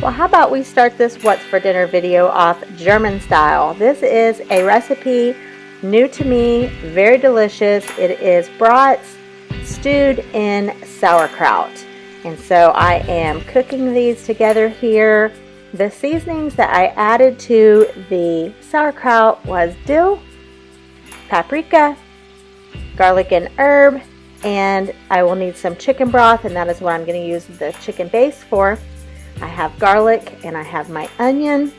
Well, how about we start this What's for Dinner video off German style. This is a recipe new to me, very delicious. It is brats stewed in sauerkraut. And so I am cooking these together here. The seasonings that I added to the sauerkraut was dill, paprika, garlic and herb, and I will need some chicken broth, and that is what I'm going to use the chicken base for. I have garlic and I have my onion,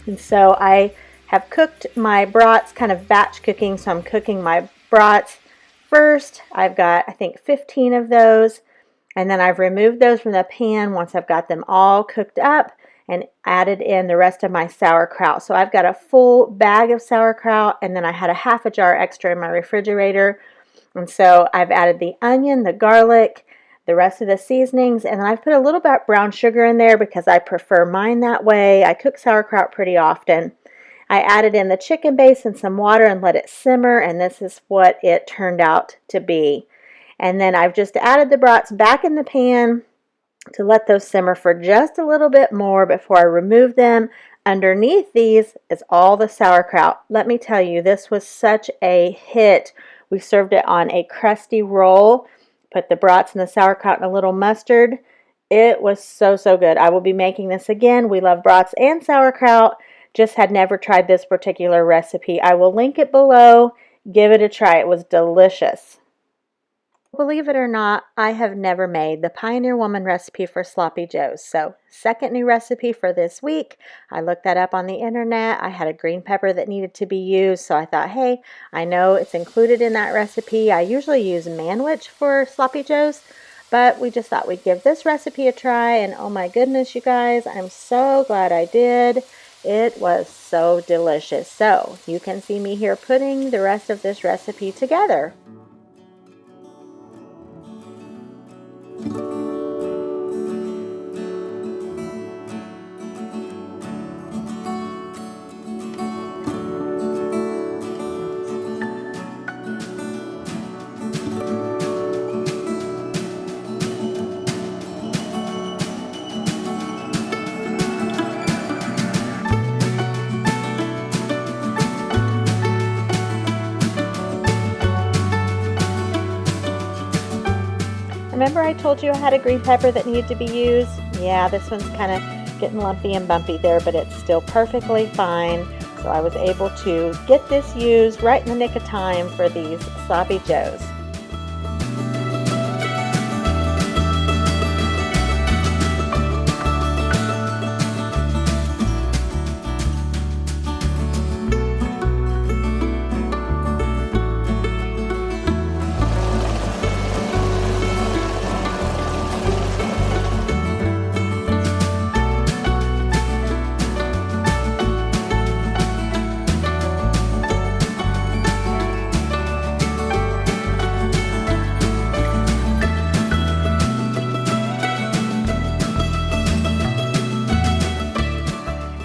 and so I have cooked my brats, kind of batch cooking, so I'm cooking my brats first. I've got, I think, 15 of those, and then I've removed those from the pan once I've got them all cooked up and added in the rest of my sauerkraut. So I've got a full bag of sauerkraut, and then I had a half a jar extra in my refrigerator, and so I've added the onion, the garlic, the rest of the seasonings, and then I've put a little bit brown sugar in there because I prefer mine that way. I cook sauerkraut pretty often. I added in the chicken base and some water and let it simmer, and this is what it turned out to be. And then I've just added the brats back in the pan to let those simmer for just a little bit more before I remove them. Underneath these is all the sauerkraut. Let me tell you, this was such a hit. We served it on a crusty roll. Put the brats and the sauerkraut and a little mustard. It was so, so good. I will be making this again. We love brats and sauerkraut. Just had never tried this particular recipe. I will link it below. Give it a try. It was delicious. Believe it or not, I have never made the Pioneer Woman recipe for Sloppy Joes. So, second new recipe for this week. I looked that up on the internet. I had a green pepper that needed to be used, so I thought, hey, I know it's included in that recipe. I usually use manwich for Sloppy Joes, but we just thought we'd give this recipe a try, and oh my goodness, you guys, I'm so glad I did. It was so delicious. So, you can see me here putting the rest of this recipe together. Remember I told you I had a green pepper that needed to be used? Yeah, this one's kind of getting lumpy and bumpy there, but it's still perfectly fine. So I was able to get this used right in the nick of time for these Sloppy Joes.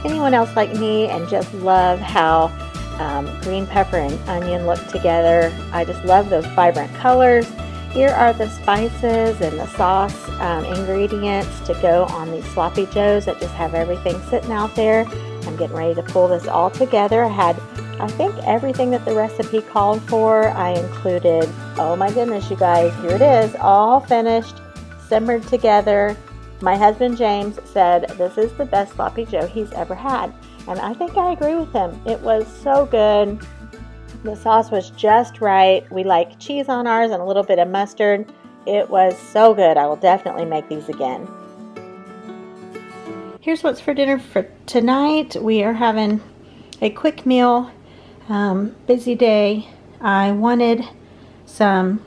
Anyone else like me and just love how green pepper and onion look together? I just love those vibrant colors. Here are the spices and the sauce ingredients to go on these Sloppy Joes that just have everything sitting out there. I'm getting ready to pull this all together. I had, I think, everything that the recipe called for. I included, oh my goodness, you guys, here it is, all finished, simmered together. My husband James said this is the best Sloppy Joe he's ever had, and I think I agree with him. It was so good. The sauce was just right. We like cheese on ours and a little bit of mustard. It was so good. I will definitely make these again. Here's what's for dinner for tonight. We are having a quick meal. Busy day. I wanted some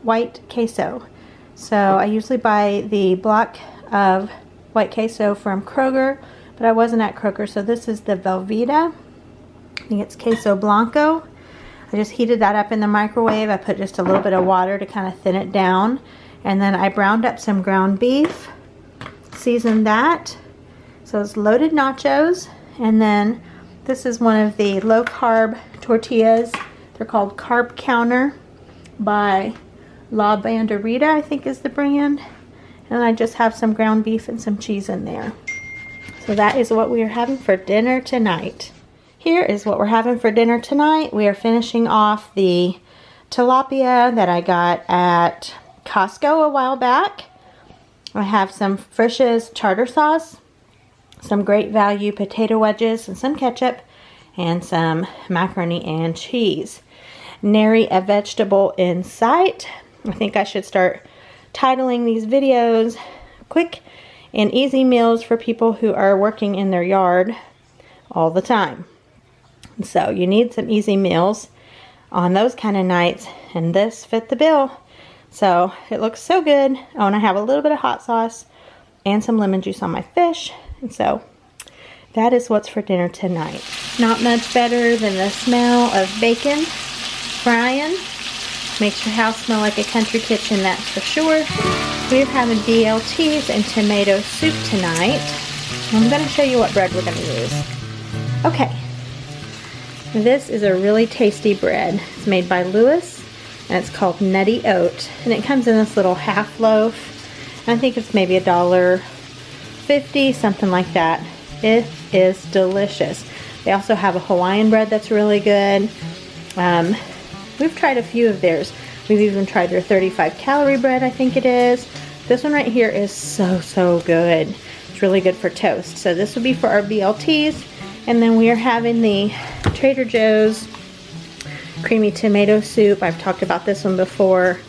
white queso. So I usually buy the block of white queso from Kroger, but I wasn't at Kroger, so this is the Velveeta. I think it's queso blanco. I just heated that up in the microwave. I put just a little bit of water to kind of thin it down, and then I browned up some ground beef, seasoned that. So it's loaded nachos, and then this is one of the low carb tortillas. They're called Carb Counter by La Banderita, I think is the brand. And I just have some ground beef and some cheese in there. So that is what we are having for dinner tonight. Here is what we're having for dinner tonight. We are finishing off the tilapia that I got at Costco a while back. I have some Frisch's tartar sauce, some Great Value potato wedges and some ketchup, and some macaroni and cheese. Nary a vegetable in sight. I think I should start titling these videos quick and easy meals for people who are working in their yard all the time. So you need some easy meals on those kind of nights, and this fit the bill. So it looks so good. Oh, and I have a little bit of hot sauce and some lemon juice on my fish. And so that is what's for dinner tonight. Not much better than the smell of bacon frying. Makes your house smell like a country kitchen, that's for sure. We're having BLT'S and tomato soup tonight. I'm going to show you what bread we're going to use. Okay. This is a really tasty bread. It's made by Lewis, and it's called Nutty Oat. And it comes in this little half loaf. I think it's maybe $1.50, something like that. It is delicious. They also have a Hawaiian bread that's really good. We've tried a few of theirs. We've even tried their 35-calorie bread, I think it is. This one right here is so good. It's really good for toast. So this would be for our BLTs. And then we are having the Trader Joe's creamy tomato soup. I've talked about this one before.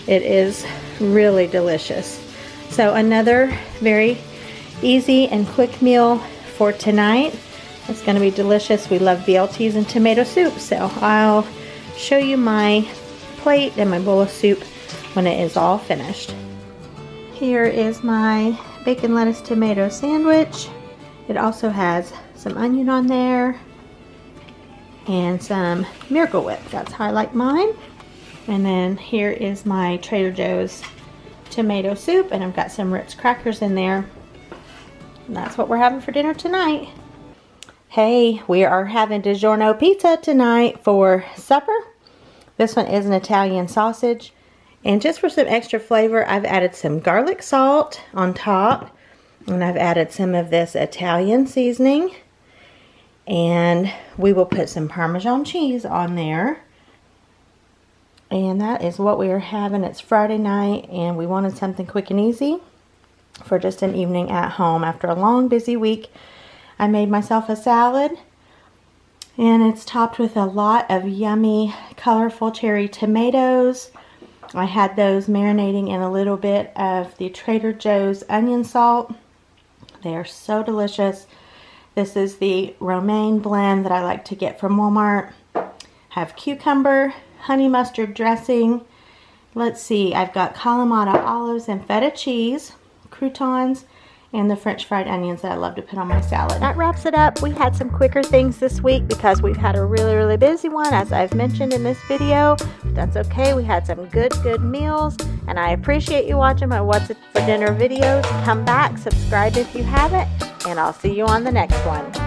It is really delicious. So another very easy and quick meal for tonight. It's going to be delicious. We love BLTs and tomato soup. So I'll show you my plate and my bowl of soup when it is all finished. Here is my bacon lettuce tomato sandwich. It also has some onion on there and some Miracle Whip. That's how I like mine. And then here is my Trader Joe's tomato soup, and I've got some Ritz crackers in there. And that's what we're having for dinner tonight. Hey, we are having Digiorno pizza tonight for supper. This one is an Italian sausage. And just for some extra flavor, I've added some garlic salt on top. And I've added some of this Italian seasoning. And we will put some Parmesan cheese on there. And that is what we are having. It's Friday night, and we wanted something quick and easy for just an evening at home. After a long, busy week, I made myself a salad, and it's topped with a lot of yummy, colorful cherry tomatoes. I had those marinating in a little bit of the Trader Joe's onion salt. They are so delicious. This is the romaine blend that I like to get from Walmart. Have cucumber, honey mustard dressing. Let's see, I've got Kalamata olives and feta cheese, croutons, and the French fried onions that I love to put on my salad. That wraps it up. We had some quicker things this week because we've had a really busy one, as I've mentioned in this video. But that's okay. We had some good meals, and I appreciate you watching my What's It for Dinner videos. Come back, subscribe if you haven't, and I'll see you on the next one.